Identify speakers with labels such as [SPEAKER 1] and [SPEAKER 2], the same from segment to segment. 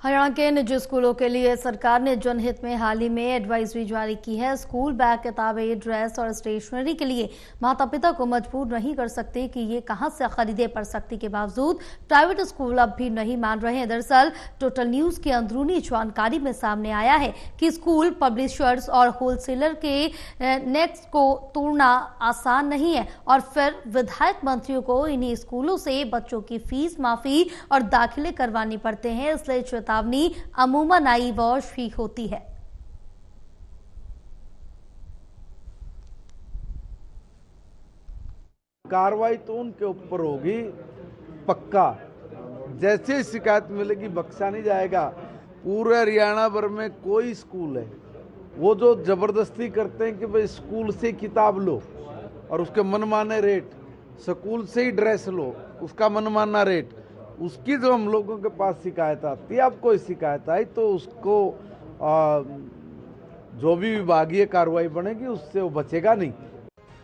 [SPEAKER 1] हरियाणा के निजी स्कूलों के लिए सरकार ने जनहित में हाल ही में एडवाइजरी जारी की है। स्कूल बैग, किताबें, ड्रेस और स्टेशनरी के लिए माता पिता को मजबूर नहीं कर सकते कि ये कहां से खरीदे, पर सख्ती के बावजूद प्राइवेट स्कूल अब भी नहीं मान रहे हैं। दरअसल टोटल न्यूज की अंदरूनी जानकारी में सामने आया है कि स्कूल पब्लिशर्स और होलसेलर के नेक्स को तोड़ना आसान नहीं है और फिर विधायक मंत्रियों को इन्हीं स्कूलों से बच्चों की फीस माफी और दाखिले करवानी पड़ते हैं। इसलिए चेतावनी अमूमन आई वॉश ही होती है।
[SPEAKER 2] कार्रवाई तो उनके ऊपर होगी पक्का। जैसे शिकायत मिलेगी बख्शा नहीं जाएगा। पूरे हरियाणा भर में कोई स्कूल है वो जो जबरदस्ती करते हैं कि भाई स्कूल से किताब लो और उसके मनमाने रेट, स्कूल से ही ड्रेस लो उसका मनमाना रेट, उसकी जो हम लोगों के पास शिकायत आती है, अब कोई शिकायत आई तो उसको जो भी विभागीय कार्रवाई बनेगी उससे वो बचेगा नहीं।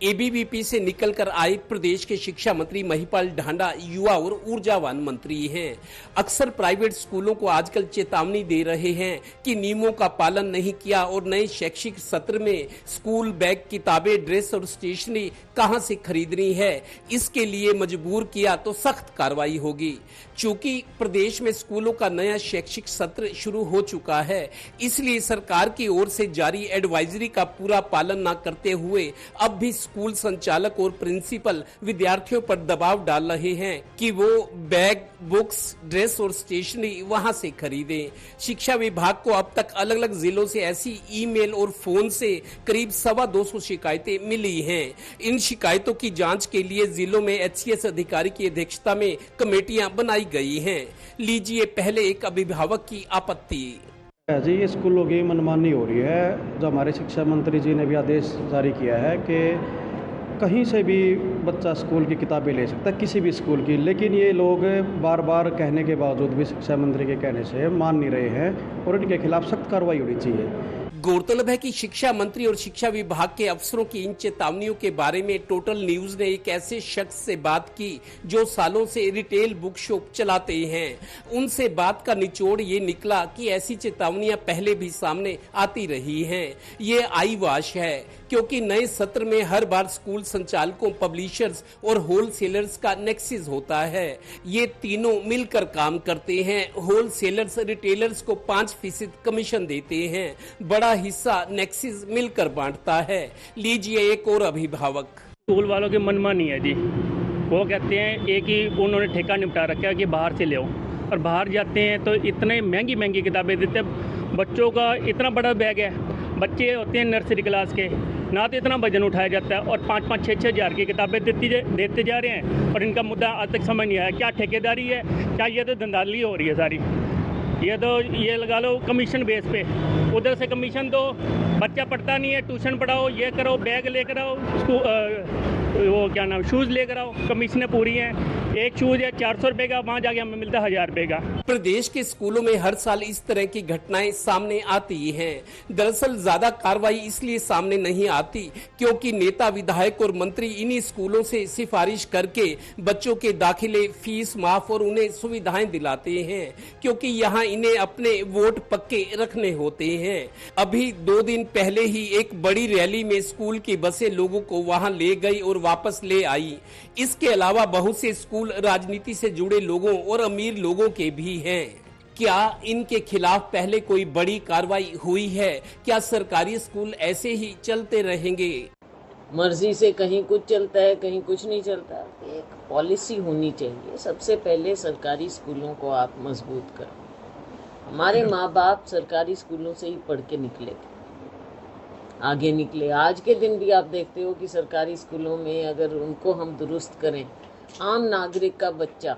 [SPEAKER 3] एबीवीपी से निकलकर आए प्रदेश के शिक्षा मंत्री महिपाल ढांडा युवा और ऊर्जावान मंत्री हैं। अक्सर प्राइवेट स्कूलों को आजकल चेतावनी दे रहे हैं कि नियमों का पालन नहीं किया और नए शैक्षिक सत्र में स्कूल बैग, किताबें, ड्रेस और स्टेशनरी कहां से खरीदनी है, इसके लिए मजबूर किया तो सख्त कार्रवाई होगी। चूंकि प्रदेश में स्कूलों का नया शैक्षिक सत्र शुरू हो चुका है, इसलिए सरकार की ओर से जारी एडवाइजरी का पूरा पालन न करते हुए अब भी स्कूल संचालक और प्रिंसिपल विद्यार्थियों पर दबाव डाल रहे हैं कि वो बैग, बुक्स, ड्रेस और स्टेशनरी वहां से खरीदें। शिक्षा विभाग को अब तक अलग अलग जिलों से ऐसी ईमेल और फोन से करीब 250 शिकायतें मिली हैं। इन शिकायतों की जांच के लिए जिलों में एचसीएस अधिकारी की अध्यक्षता में कमेटियां बनाई गई हैं। लीजिए पहले एक अभिभावक की आपत्ति।
[SPEAKER 4] जी, ये स्कूलों की मनमानी हो रही है। जो हमारे शिक्षा मंत्री जी ने भी आदेश जारी किया है कि कहीं से भी बच्चा स्कूल की किताबें ले सकता है, किसी भी स्कूल की, लेकिन ये लोग बार बार कहने के बावजूद भी शिक्षा मंत्री के कहने से मान नहीं रहे हैं और इनके खिलाफ सख्त कार्रवाई होनी चाहिए।
[SPEAKER 3] गौरतलब है कि शिक्षा मंत्री और शिक्षा विभाग के अफसरों की इन चेतावनियों के बारे में टोटल न्यूज ने एक ऐसे शख्स से बात की जो सालों से रिटेल बुक शॉप चलाते हैं। उनसे बात का निचोड़ ये निकला कि ऐसी चेतावनियां पहले भी सामने आती रही हैं। ये आई वाश है क्योंकि नए सत्र में हर बार स्कूल संचालकों, पब्लिशर्स और होलसेलर्स का नेक्सिस होता है। ये तीनों मिलकर काम करते हैं। होलसेलर्स रिटेलर्स को 5% कमीशन देते हैं, बड़ा हिस्सा नेक्सिस मिलकर बांटता है। लीजिए एक और अभिभावक।
[SPEAKER 5] स्कूल वालों की मनमानी है जी। वो कहते हैं एक ही उन्होंने ठेका निपटा रखा है कि बाहर से ले आओ, और बाहर जाते हैं तो इतने महंगी महंगी किताबें देते हैं। बच्चों का इतना बड़ा बैग है, बच्चे होते हैं नर्सरी क्लास के, ना तो इतना वजन उठाया जाता है और 5-5, 6-6 हज़ार की किताबें देते जा रहे हैं। और इनका मुद्दा आज तक समझ नहीं आया, क्या ठेकेदारी है, क्या ये तो धंधाली हो रही है सारी। ये तो ये लगा लो कमीशन बेस पे, उधर से कमीशन दो, बच्चा पढ़ता नहीं है, ट्यूशन पढ़ाओ, ये करो, बैग लेकर आओ, वो क्या नाम, शूज़ लेकर आओ, कमीशनें पूरी हैं। एक शूज़ है 400 रुपये का, वहाँ जाके हमें मिलता है 1000 रुपये का।
[SPEAKER 3] प्रदेश के स्कूलों में हर साल इस तरह की घटनाएं सामने आती हैं। दरअसल ज्यादा कार्रवाई इसलिए सामने नहीं आती क्योंकि नेता, विधायक और मंत्री इन्हीं स्कूलों से सिफारिश करके बच्चों के दाखिले, फीस माफ और उन्हें सुविधाएं दिलाते हैं, क्योंकि यहाँ इन्हें अपने वोट पक्के रखने होते हैं। अभी 2 दिन पहले ही एक बड़ी रैली में स्कूल की बसें लोगों को वहां ले गई और वापस ले आई। इसके अलावा बहुत से स्कूल राजनीति से जुड़े लोगों और अमीर लोगों के भी हैं। क्या इनके खिलाफ पहले कोई बड़ी कार्रवाई हुई है? क्या सरकारी स्कूल ऐसे ही चलते रहेंगे?
[SPEAKER 6] मर्जी से कहीं कुछ चलता है, कहीं कुछ नहीं चलता। एक पॉलिसी होनी चाहिए। सबसे पहले सरकारी स्कूलों को आप मजबूत करो। हमारे माँ बाप सरकारी स्कूलों से ही पढ़ के निकले थे, आगे निकले। आज के दिन भी आप देखते हो कि सरकारी स्कूलों में अगर उनको हम दुरुस्त करें, आम नागरिक का बच्चा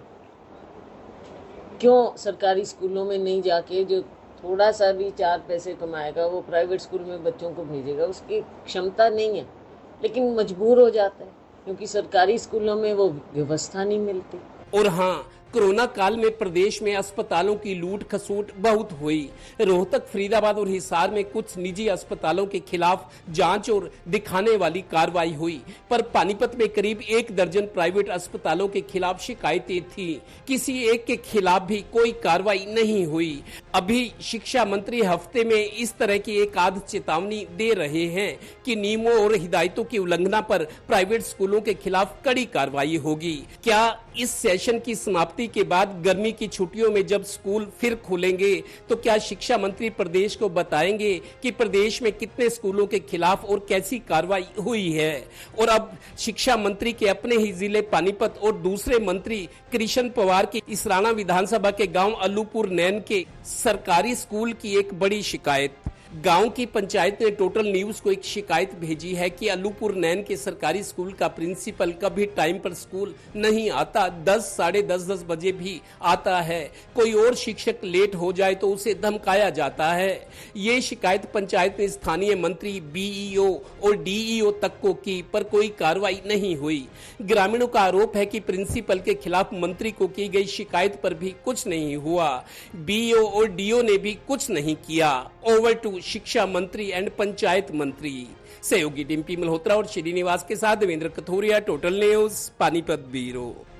[SPEAKER 6] क्यों सरकारी स्कूलों में नहीं जाके जो थोड़ा सा भी 4 पैसे कमाएगा वो प्राइवेट स्कूल में बच्चों को भेजेगा? उसकी क्षमता नहीं है, लेकिन मजबूर हो जाता है क्योंकि सरकारी स्कूलों में वो व्यवस्था नहीं मिलती।
[SPEAKER 3] और हाँ, कोरोना काल में प्रदेश में अस्पतालों की लूट खसूट बहुत हुई। रोहतक, फरीदाबाद और हिसार में कुछ निजी अस्पतालों के खिलाफ जांच और दिखाने वाली कार्रवाई हुई, पर पानीपत में करीब 1 दर्जन प्राइवेट अस्पतालों के खिलाफ शिकायतें थी। किसी एक के खिलाफ भी कोई कार्रवाई नहीं हुई। अभी शिक्षा मंत्री हफ्ते में इस तरह की एक आध चेतावनी दे रहे हैं कि नियमों और हिदायतों की उल्लंघना पर प्राइवेट स्कूलों के खिलाफ कड़ी कार्रवाई होगी। क्या इस सेशन की समाप्ति के बाद गर्मी की छुट्टियों में जब स्कूल फिर खुलेंगे तो क्या शिक्षा मंत्री प्रदेश को बताएंगे कि प्रदेश में कितने स्कूलों के खिलाफ और कैसी कार्रवाई हुई है? और अब शिक्षा मंत्री के अपने ही जिले पानीपत और दूसरे मंत्री कृष्ण पवार की इसराना विधानसभा के गांव अल्लूपुर नैन के सरकारी स्कूल की एक बड़ी शिकायत। गांव की पंचायत ने टोटल न्यूज को एक शिकायत भेजी है कि अल्लूपुर नैन के सरकारी स्कूल का प्रिंसिपल कभी टाइम पर स्कूल नहीं आता, 10 साढ़े 10 बजे भी आता है। कोई और शिक्षक लेट हो जाए तो उसे धमकाया जाता है। ये शिकायत पंचायत ने स्थानीय मंत्री, बीईओ और डीईओ तक को की, पर कोई कार्रवाई नहीं हुई। ग्रामीणों का आरोप है कि प्रिंसिपल के खिलाफ मंत्री को की गई शिकायत पर भी कुछ नहीं हुआ। बीईओ और डीओ ने भी कुछ नहीं किया। ओवर टू शिक्षा मंत्री एंड पंचायत मंत्री। सहयोगी टीम पी मल्होत्रा और श्रीनिवास के साथ Devendra Kathoria, total news, Panipat bureau.